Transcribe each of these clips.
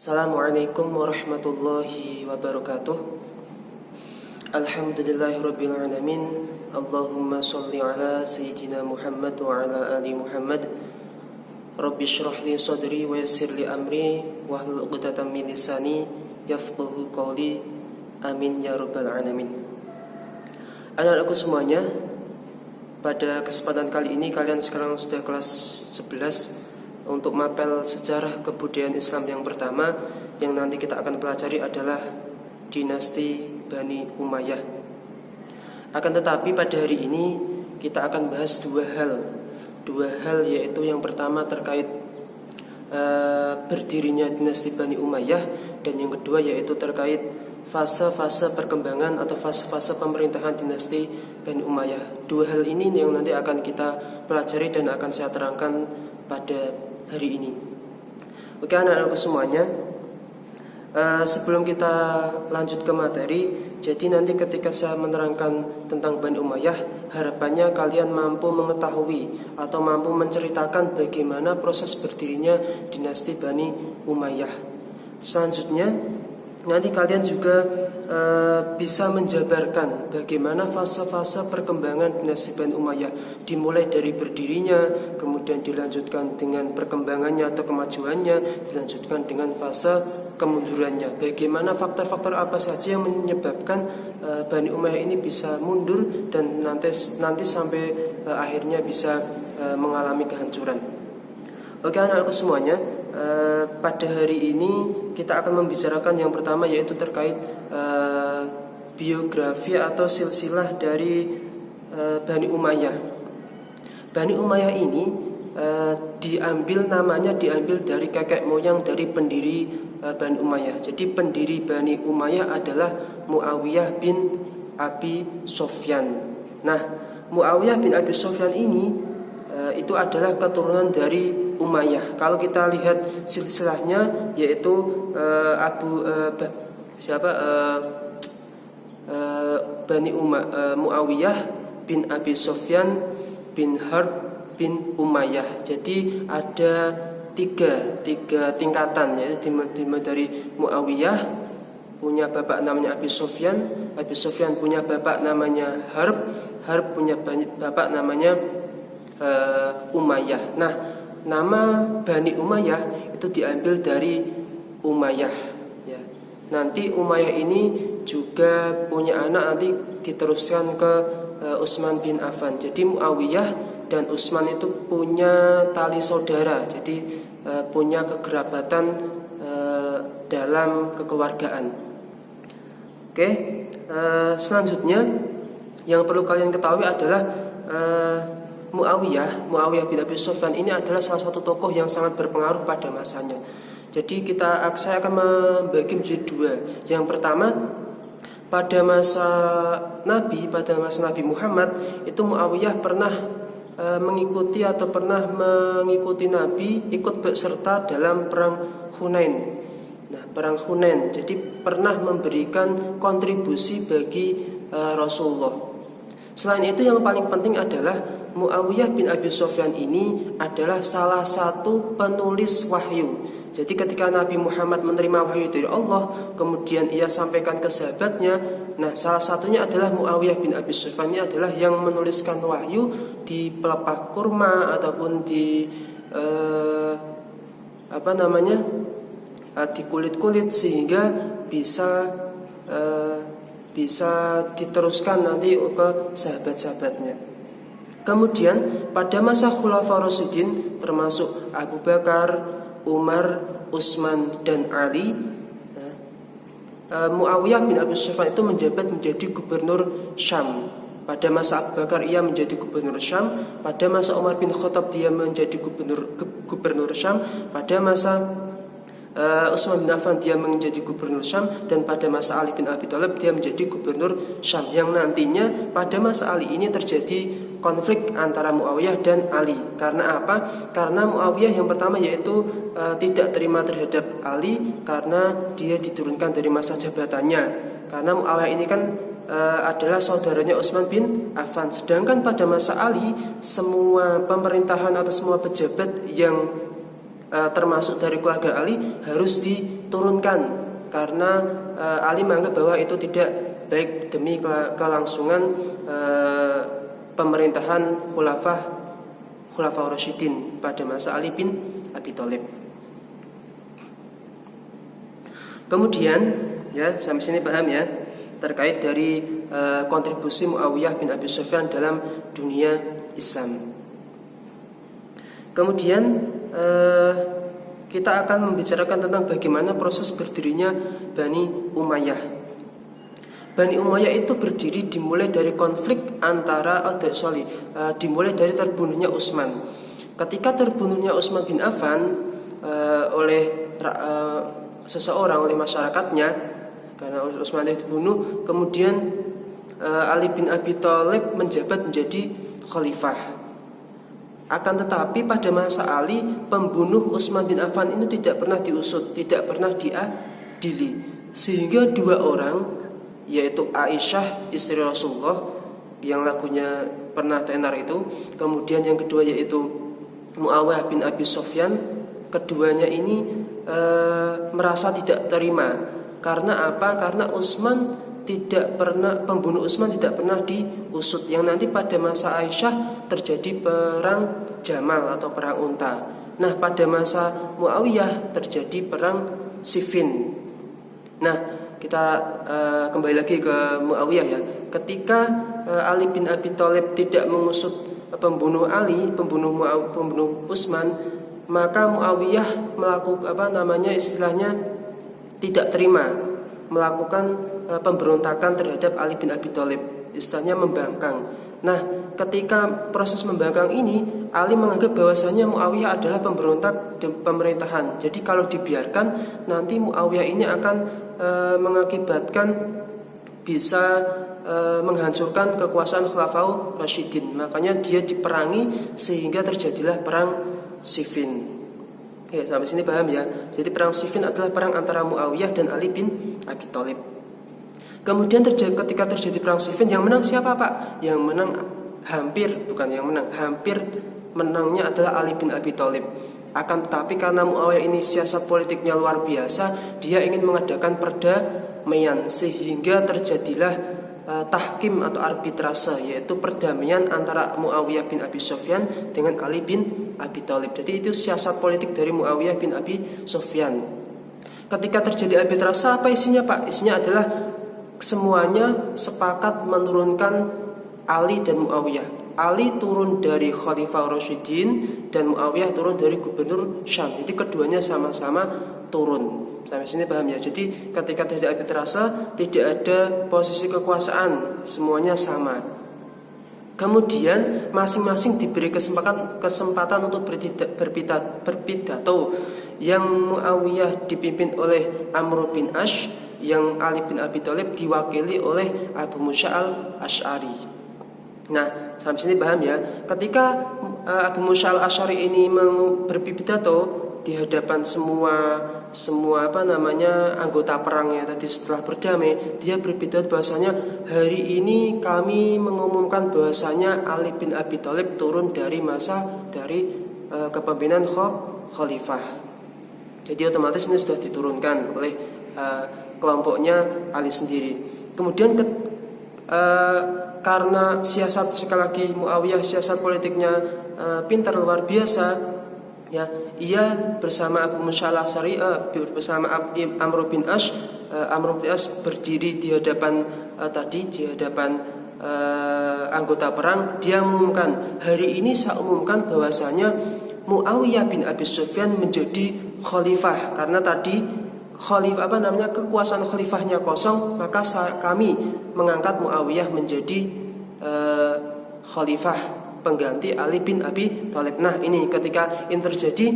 Assalamualaikum warahmatullahi wabarakatuh. Alhamdulillahirabbil alamin. Allahumma shalli ala sayyidina Muhammad wa ala ali Muhammad. Rabbi shrah li sadri wa yassir li amri wahlul 'uqdatam min lisani yafqahu qawli. Amin ya rabbal alamin. Anak-anakku semuanya, pada kesempatan kali ini kalian sekarang sudah kelas 11 untuk mapel sejarah kebudayaan Islam yang pertama. Yang nanti kita akan pelajari adalah dinasti Bani Umayyah. Akan tetapi pada hari ini kita akan bahas dua hal, yaitu yang pertama terkait berdirinya dinasti Bani Umayyah, dan yang kedua yaitu terkait fase-fase perkembangan atau fase-fase pemerintahan dinasti Bani Umayyah. Dua hal ini yang nanti akan kita pelajari dan akan saya terangkan pada hari ini. Oke anak-anakku semuanya, sebelum kita lanjut ke materi, jadi nanti ketika saya menerangkan tentang Bani Umayyah, harapannya kalian mampu mengetahui atau mampu menceritakan bagaimana proses berdirinya dinasti Bani Umayyah. Selanjutnya nanti kalian juga bisa menjabarkan bagaimana fase-fase perkembangan dinasti Bani Umayyah, dimulai dari berdirinya, kemudian dilanjutkan dengan perkembangannya atau kemajuannya, dilanjutkan dengan fase kemundurannya. Bagaimana faktor-faktor apa saja yang menyebabkan Bani Umayyah ini bisa mundur dan nanti sampai akhirnya bisa mengalami kehancuran. Oke anak-anakku semuanya, pada hari ini kita akan membicarakan yang pertama, yaitu terkait biografi atau silsilah dari Bani Umayyah. Bani Umayyah ini namanya diambil dari kakek moyang dari pendiri Bani Umayyah. Jadi pendiri Bani Umayyah adalah Muawiyah bin Abi Sufyan. Nah, Muawiyah bin Abi Sufyan ini itu adalah keturunan dari Umayyah. Kalau kita lihat silsilahnya, yaitu Muawiyah bin Abi Sufyan bin Harb bin Umayyah. Jadi ada tiga tingkatan, yaitu dari Muawiyah punya bapak namanya Abi Sufyan punya bapak namanya Harb punya bapak namanya Umayyah. Nah, nama Bani Umayyah itu diambil dari Umayyah ya. Nanti Umayyah ini juga punya anak, nanti diteruskan ke Utsman bin Affan. Jadi Muawiyah dan Utsman itu punya tali saudara, jadi punya kekerabatan dalam kekeluargaan. Oke, selanjutnya yang perlu kalian ketahui adalah Muawiyah bin Abi Sufyan ini adalah salah satu tokoh yang sangat berpengaruh pada masanya. Jadi saya akan membagi menjadi dua. Yang pertama, pada masa Nabi Muhammad itu Muawiyah pernah mengikuti Nabi, ikut berserta dalam perang Hunain. Nah, perang Hunain, jadi pernah memberikan kontribusi bagi Rasulullah. Selain itu, yang paling penting adalah Muawiyah bin Abi Sufyan ini adalah salah satu penulis wahyu. Jadi ketika Nabi Muhammad menerima wahyu dari Allah, kemudian ia sampaikan ke sahabatnya. Nah, salah satunya adalah Muawiyah bin Abi Sufyan, ini adalah yang menuliskan wahyu di pelepah kurma ataupun di di kulit-kulit, sehingga bisa diteruskan nanti ke sahabat-sahabatnya. Kemudian pada masa Khulafaur Rasyidin, termasuk Abu Bakar, Umar, Utsman dan Ali, Muawiyah bin Abi Sufyan itu menjabat menjadi gubernur Syam. Pada masa Abu Bakar ia menjadi gubernur Syam, pada masa Umar bin Khattab dia menjadi gubernur Syam, pada masa Utsman bin Affan dia menjadi gubernur Syam, dan pada masa Ali bin Abi Thalib dia menjadi gubernur Syam. Yang nantinya pada masa Ali ini terjadi konflik antara Muawiyah dan Ali. Karena apa? Karena Muawiyah yang pertama yaitu tidak terima terhadap Ali karena dia diturunkan dari masa jabatannya. Karena Muawiyah ini kan adalah saudaranya Utsman bin Affan. Sedangkan pada masa Ali, semua pemerintahan atau semua pejabat yang termasuk dari keluarga Ali harus diturunkan karena Ali menganggap bahwa itu tidak baik demi kelangsungan pemerintahan Khulafaur Rasyidin pada masa Ali bin Abi Thalib. Kemudian ya, sampai sini paham ya terkait dari kontribusi Muawiyah bin Abi Sufyan dalam dunia Islam. Kemudian kita akan membicarakan tentang bagaimana proses berdirinya Bani Umayyah. Bani Umayyah itu berdiri dimulai dari konflik dimulai dari terbunuhnya Utsman. Ketika terbunuhnya Utsman bin Affan oleh seseorang, oleh masyarakatnya, karena Utsman itu dibunuh, kemudian Ali bin Abi Thalib menjabat menjadi khalifah. Akan tetapi pada masa Ali, pembunuh Utsman bin Affan ini tidak pernah diusut, tidak pernah diadili, sehingga dua orang, yaitu Aisyah istri Rasulullah yang lagunya pernah tenar itu, kemudian yang kedua yaitu Muawiyah bin Abi Sufyan, keduanya ini merasa tidak terima. Karena apa? Karena pembunuh Utsman tidak pernah diusut. Yang nanti pada masa Aisyah terjadi perang Jamal atau perang unta. Nah, pada masa Muawiyah terjadi perang Siffin. Nah, kita kembali lagi ke Muawiyah ya. Ketika Ali bin Abi Thalib tidak mengusut pembunuh Utsman, maka Muawiyah melakukan istilahnya tidak terima, melakukan pemberontakan terhadap Ali bin Abi Thalib, istilahnya membangkang. Nah, ketika proses membangkang ini, Ali menganggap bahwasanya Muawiyah adalah pemberontak pemerintahan. Jadi kalau dibiarkan, nanti Muawiyah ini akan mengakibatkan bisa menghancurkan kekuasaan Khulafaur Rasyidin. Makanya dia diperangi sehingga terjadilah perang Siffin. Ya, sampai sini paham ya. Jadi perang Siffin adalah perang antara Muawiyah dan Ali bin Abi Thalib. Kemudian ketika terjadi perang Siffin, yang menang siapa Pak? Yang menang hampir menangnya adalah Ali bin Abi Thalib. Akan tetapi karena Muawiyah ini siasat politiknya luar biasa, dia ingin mengadakan perdamaian, sehingga terjadilah tahkim atau arbitrase, yaitu perdamaian antara Muawiyah bin Abi Sufyan dengan Ali bin Abi Thalib. Jadi itu siasat politik dari Muawiyah bin Abi Sufyan. Ketika terjadi arbitrase, apa isinya Pak? Isinya adalah semuanya sepakat menurunkan Ali dan Muawiyah. Ali turun dari Khalifah Rasyidin dan Muawiyah turun dari gubernur Syam. Jadi keduanya sama-sama turun. Sampai sini paham ya. Jadi ketika terjadi arbitrase, tidak ada posisi kekuasaan, semuanya sama. Kemudian masing-masing diberi kesempatan untuk berpidato. Yang Muawiyah dipimpin oleh Amr bin Ash, yang Ali bin Abi Thalib diwakili oleh Abu Musa al-Asy'ari. Nah, sampai sini paham ya. Ketika Abu Musa al-Asy'ari ini berpidato di hadapan semua anggota perangnya tadi setelah berdamai, dia berpidato bahwasanya hari ini kami mengumumkan bahwasanya Ali bin Abi Thalib turun dari kepemimpinan khalifah. Jadi otomatis ini sudah diturunkan oleh kelompoknya Ali sendiri. Kemudian karena siasat, sekali lagi Muawiyah siasat politiknya pintar luar biasa, ya, ia bersama Abu Musa al-Asy'ari bersama Amr bin Ash berdiri di hadapan anggota perang. Dia mengumumkan, hari ini saya umumkan bahwasanya Muawiyah bin Abi Sufyan menjadi khalifah, karena tadi kekuasaan khalifahnya kosong, maka kami mengangkat Muawiyah menjadi khalifah pengganti Ali bin Abi Thalib. Nah, ini ketika ini terjadi,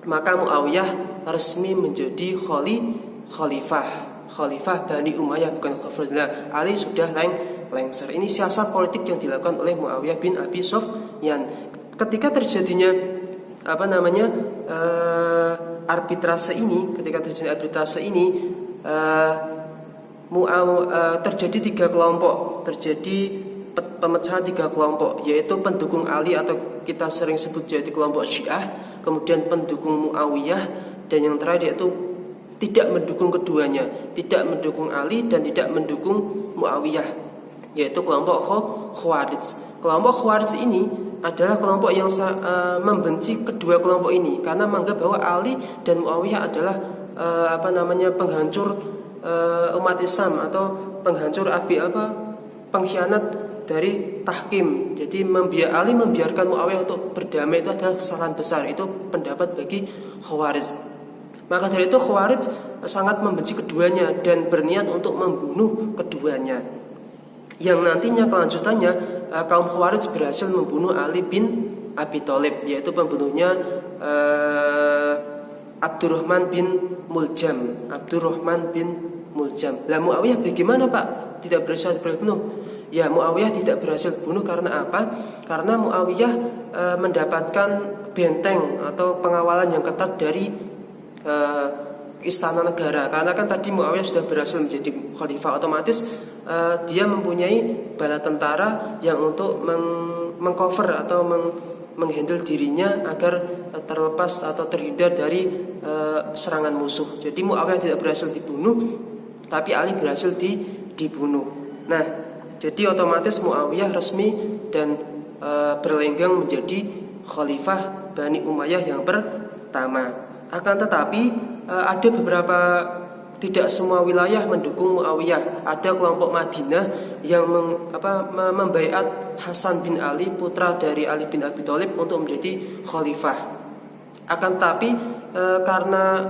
maka Muawiyah resmi menjadi khalifah Bani Umayyah, bukan Khalifah. Ali sudah lengser. Ini siasat politik yang dilakukan oleh Muawiyah bin Abi Sufyan. Ketika terjadinya arbitrase ini, terjadi tiga kelompok, terjadi pemecahan tiga kelompok, yaitu pendukung Ali atau kita sering sebut jadi kelompok Syiah, kemudian pendukung Muawiyah, dan yang terakhir yaitu tidak mendukung keduanya, tidak mendukung Ali dan tidak mendukung Muawiyah, yaitu kelompok Khawarij. Kelompok Khawarij ini adalah kelompok yang membenci kedua kelompok ini karena menganggap bahwa Ali dan Muawiyah adalah penghancur umat Islam atau penghancur pengkhianat dari tahkim. Jadi Ali membiarkan Muawiyah untuk berdamai itu adalah kesalahan besar. Itu pendapat bagi Khawarij. Maka dari itu Khawarij sangat membenci keduanya dan berniat untuk membunuh keduanya. Yang nantinya kelanjutannya kaum Khawarij berhasil membunuh Ali bin Abi Thalib, yaitu pembunuhnya Abdurrahman bin Muljam. Lah Muawiyah bagaimana Pak? Tidak berhasil dibunuh. Ya, Muawiyah tidak berhasil dibunuh karena apa? Karena Muawiyah mendapatkan benteng atau pengawalan yang ketat dari istana negara. Karena kan tadi Muawiyah sudah berhasil menjadi khalifah, otomatis dia mempunyai bala tentara yang untuk mengcover atau menghandle dirinya agar terlepas atau terhindar dari serangan musuh. Jadi Muawiyah tidak berhasil dibunuh, tapi Ali berhasil dibunuh. Nah, jadi otomatis Muawiyah resmi dan berlenggang menjadi khalifah Bani Umayyah yang pertama. Akan tetapi ada beberapa, tidak semua wilayah mendukung Muawiyah. Ada kelompok Madinah yang membaiat Hasan bin Ali, putra dari Ali bin Abi Thalib, untuk menjadi khalifah. Akan tetapi karena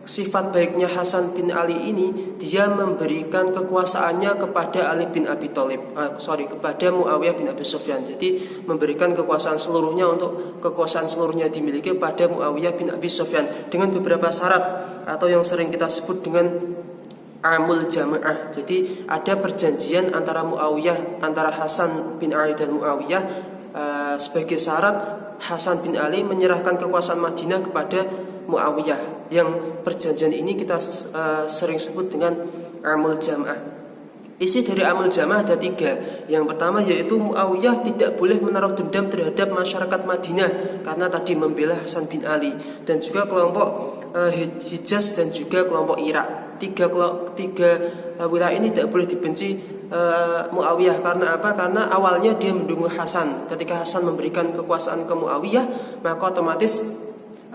sifat baiknya Hasan bin Ali ini, dia memberikan kekuasaannya kepada Ali bin Abi Thalib, kepada Muawiyah bin Abi Sufyan. Jadi memberikan kekuasaan seluruhnya dimiliki pada Muawiyah bin Abi Sufyan dengan beberapa syarat atau yang sering kita sebut dengan Amul Jamaah. Jadi ada perjanjian antara Hasan bin Ali dan Muawiyah. Sebagai syarat Hasan bin Ali menyerahkan kekuasaan Madinah kepada Muawiyah. Yang perjanjian ini kita sering sebut dengan Amul Jamaah. Isi dari Amul Jamaah ada 3. Yang pertama yaitu Muawiyah tidak boleh menaruh dendam terhadap masyarakat Madinah karena tadi membela Hasan bin Ali, dan juga kelompok Hijaz dan juga kelompok Irak. Tiga wilayah ini tidak boleh dibenci Muawiyah. Karena apa? Karena awalnya dia mendukung Hasan. Ketika Hasan memberikan kekuasaan ke Muawiyah, maka otomatis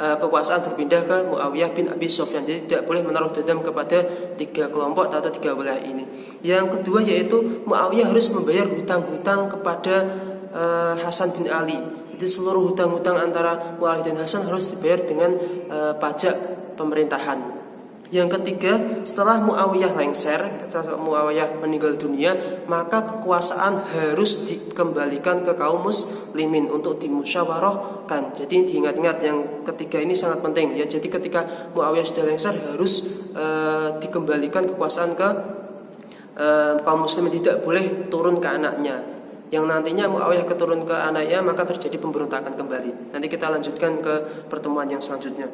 kekuasaan berpindah ke Muawiyah bin Abi Sufyan. Jadi tidak boleh menaruh dendam kepada 3 kelompok atau 3 wilayah ini. Yang kedua yaitu Muawiyah harus membayar hutang-hutang kepada Hasan bin Ali. Jadi seluruh hutang-hutang antara Muawiyah dan Hasan harus dibayar dengan pajak pemerintahan. Yang ketiga, setelah Muawiyah lengser, setelah Muawiyah meninggal dunia, maka kekuasaan harus dikembalikan ke kaum muslimin untuk dimusyawarahkan. Jadi diingat-ingat, yang ketiga ini sangat penting ya. Jadi ketika Muawiyah sudah lengser, harus dikembalikan kekuasaan ke kaum muslimin, tidak boleh turun ke anaknya. Yang nantinya Muawiyah keturun ke anaknya, maka terjadi pemberontakan kembali. Nanti kita lanjutkan ke pertemuan yang selanjutnya.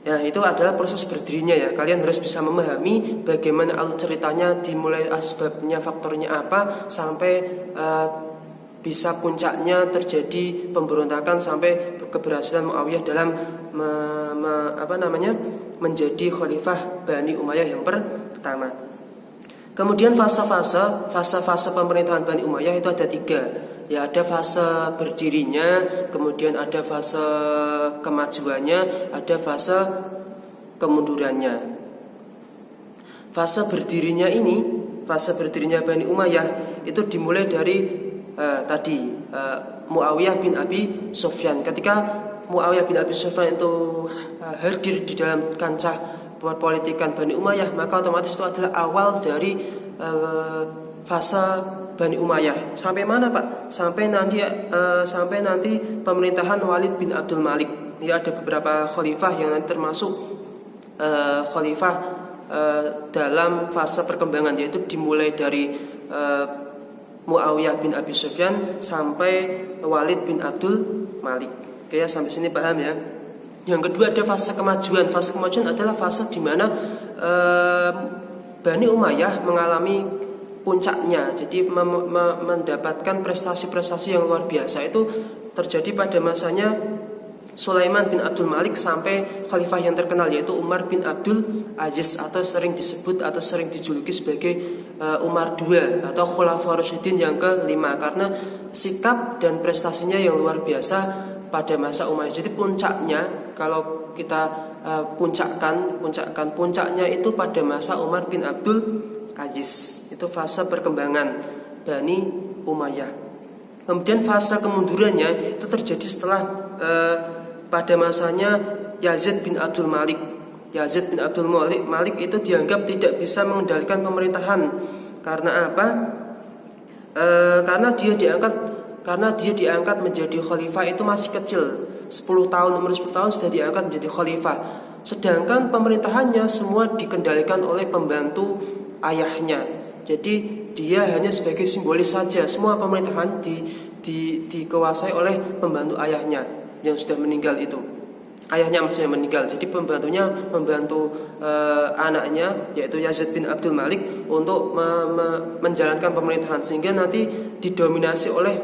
Ya, itu adalah proses berdirinya ya. Kalian harus bisa memahami bagaimana alur ceritanya, dimulai asbabnya, faktornya apa, sampai bisa puncaknya terjadi pemberontakan sampai keberhasilan Muawiyah dalam menjadi khalifah Bani Umayyah yang pertama. Kemudian fase-fase pemerintahan Bani Umayyah itu ada 3. Ya, ada fase berdirinya, kemudian ada fase kemajuannya, ada fase kemundurannya. Fase berdirinya Bani Umayyah itu dimulai dari Muawiyah bin Abi Sufyan. Ketika Muawiyah bin Abi Sufyan itu hadir di dalam kancah perpolitikan Bani Umayyah, maka otomatis itu adalah awal dari fase Bani Umayyah. Sampai mana Pak? Sampai nanti pemerintahan Walid bin Abdul Malik. Ya, ada beberapa khalifah yang nanti termasuk khalifah dalam fase perkembangan, yaitu dimulai dari Muawiyah bin Abi Sufyan sampai Walid bin Abdul Malik. Oke ya, sampai sini paham ya. Yang kedua ada fase kemajuan. Fase kemajuan adalah fase di mana Bani Umayyah mengalami puncaknya, jadi mendapatkan prestasi-prestasi yang luar biasa. Itu terjadi pada masanya Sulaiman bin Abdul Malik sampai khalifah yang terkenal yaitu Umar bin Abdul Aziz, atau sering disebut atau sering dijuluki sebagai Umar II atau Khulafaur Rasyidin yang kelima, karena sikap dan prestasinya yang luar biasa pada masa Umayyah. Jadi puncaknya, kalau kita puncaknya itu pada masa Umar bin Abdul Aziz. Itu fase perkembangan Bani Umayyah. Kemudian fase kemundurannya itu terjadi setelah pada masanya Yazid bin Abdul Malik. Yazid bin Abdul Malik itu dianggap tidak bisa mengendalikan pemerintahan. Karena apa? Karena dia diangkat menjadi khalifah itu masih kecil, 10 tahun, umur 10 tahun sudah diangkat menjadi khalifah. Sedangkan pemerintahannya semua dikendalikan oleh pembantu ayahnya. Jadi dia hanya sebagai simbolis saja. Semua pemerintahan dikuasai oleh pembantu ayahnya yang sudah meninggal itu. Ayahnya maksudnya meninggal. Jadi pembantunya membantu anaknya yaitu Yazid bin Abdul Malik untuk menjalankan pemerintahan, sehingga nanti didominasi oleh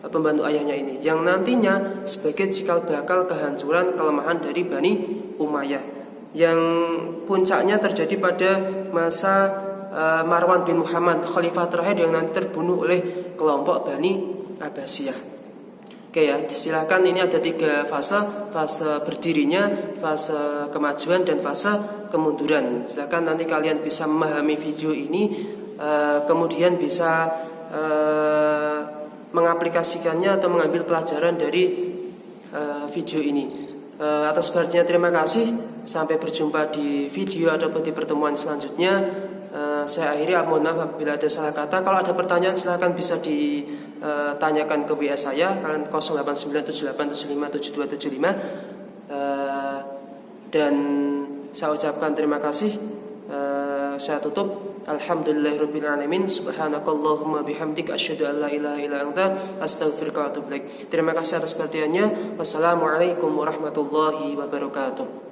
pembantu ayahnya ini, yang nantinya sebagai cikal bakal kehancuran kelemahan dari Bani Umayyah, yang puncaknya terjadi pada masa Marwan bin Muhammad, khalifah terakhir yang nanti terbunuh oleh kelompok Bani Abbasiyah. Oke ya, silahkan, ini ada 3 fase: fase berdirinya, fase kemajuan, dan fase kemunduran. Silahkan nanti kalian bisa memahami video ini, kemudian bisa mengaplikasikannya atau mengambil pelajaran dari video ini. Atas perhatiannya terima kasih. Sampai berjumpa di video ataupun di pertemuan selanjutnya. Saya akhiri, mohon maaf apabila ada salah kata. Kalau ada pertanyaan silahkan bisa ditanyakan ke WA saya, kalian 0897875725. Dan saya ucapkan terima kasih. Saya tutup. Alhamdulillahirrabbilalamin. Subhanakallahumma bihamdik asyhadu an la ilaha illa anta astaghfiruka wa atubu ilaik. Terima kasih atas perhatiannya. Wassalamualaikum warahmatullahi wabarakatuh.